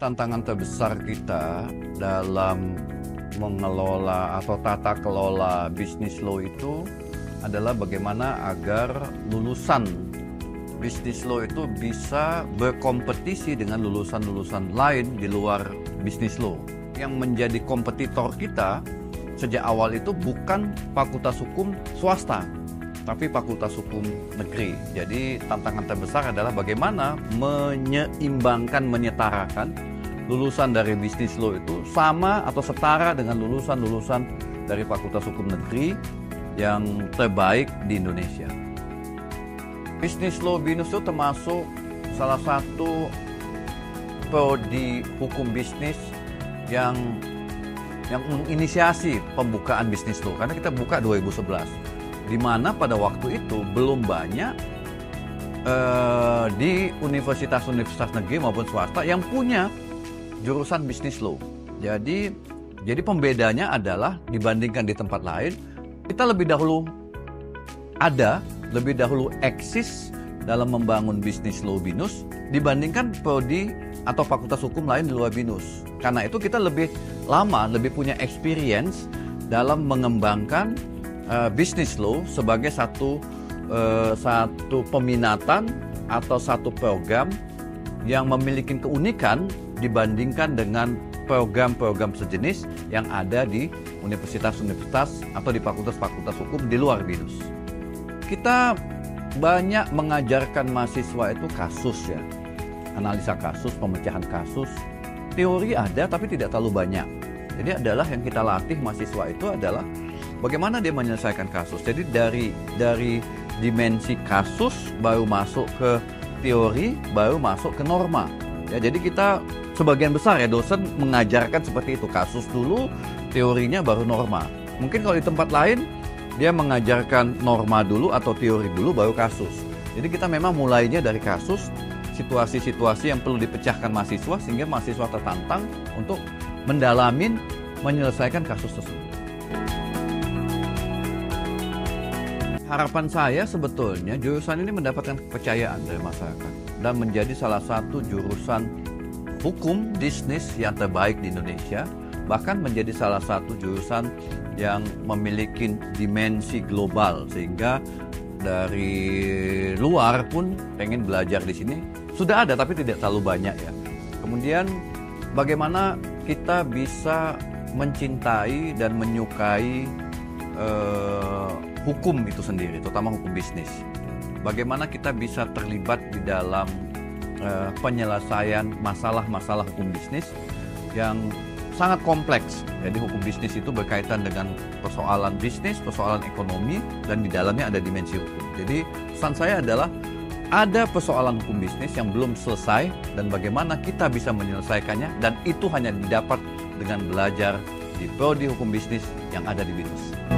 Tantangan terbesar kita dalam mengelola atau tata kelola bisnis law itu adalah bagaimana agar lulusan bisnis law itu bisa berkompetisi dengan lulusan-lulusan lain di luar bisnis law. Yang menjadi kompetitor kita sejak awal itu bukan fakultas hukum swasta, tapi fakultas hukum negeri. Jadi tantangan terbesar adalah bagaimana menyeimbangkan, menyetarakan lulusan dari bisnis law itu sama atau setara dengan lulusan-lulusan dari fakultas hukum negeri yang terbaik di Indonesia. Bisnis law BINUS itu termasuk salah satu prodi hukum bisnis yang menginisiasi pembukaan bisnis law, karena kita buka 2011, di mana pada waktu itu belum banyak di universitas-universitas negeri maupun swasta yang punya jurusan bisnis law. Jadi pembedanya adalah dibandingkan di tempat lain, kita lebih dahulu eksis dalam membangun bisnis law BINUS dibandingkan prodi atau fakultas hukum lain di luar BINUS. Karena itu kita lebih lama, lebih punya experience dalam mengembangkan bisnis law sebagai satu peminatan atau satu program yang memiliki keunikan dibandingkan dengan program-program sejenis yang ada di universitas-universitas atau di fakultas-fakultas hukum di luar BINUS. Kita banyak mengajarkan mahasiswa itu kasus ya, analisa kasus, pemecahan kasus. Teori ada tapi tidak terlalu banyak. Jadi adalah yang kita latih mahasiswa itu adalah bagaimana dia menyelesaikan kasus. Jadi dari dimensi kasus baru masuk ke teori, baru masuk ke norma. Ya, jadi kita sebagian besar ya dosen mengajarkan seperti itu, kasus dulu, teorinya baru norma. Mungkin kalau di tempat lain dia mengajarkan norma dulu atau teori dulu baru kasus. Jadi kita memang mulainya dari kasus, situasi-situasi yang perlu dipecahkan mahasiswa sehingga mahasiswa tertantang untuk mendalamin, menyelesaikan kasus tersebut. Harapan saya sebetulnya jurusan ini mendapatkan kepercayaan dari masyarakat dan menjadi salah satu jurusan hukum bisnis yang terbaik di Indonesia, bahkan menjadi salah satu jurusan yang memiliki dimensi global sehingga dari luar pun pengen belajar di sini. Sudah ada tapi tidak terlalu banyak ya. Kemudian bagaimana kita bisa mencintai dan menyukai hukum itu sendiri, terutama hukum bisnis. Bagaimana kita bisa terlibat di dalam penyelesaian masalah-masalah hukum bisnis yang sangat kompleks. Jadi hukum bisnis itu berkaitan dengan persoalan bisnis, persoalan ekonomi, dan di dalamnya ada dimensi hukum. Jadi pesan saya adalah ada persoalan hukum bisnis yang belum selesai dan bagaimana kita bisa menyelesaikannya, dan itu hanya didapat dengan belajar di prodi hukum bisnis yang ada di BINUS.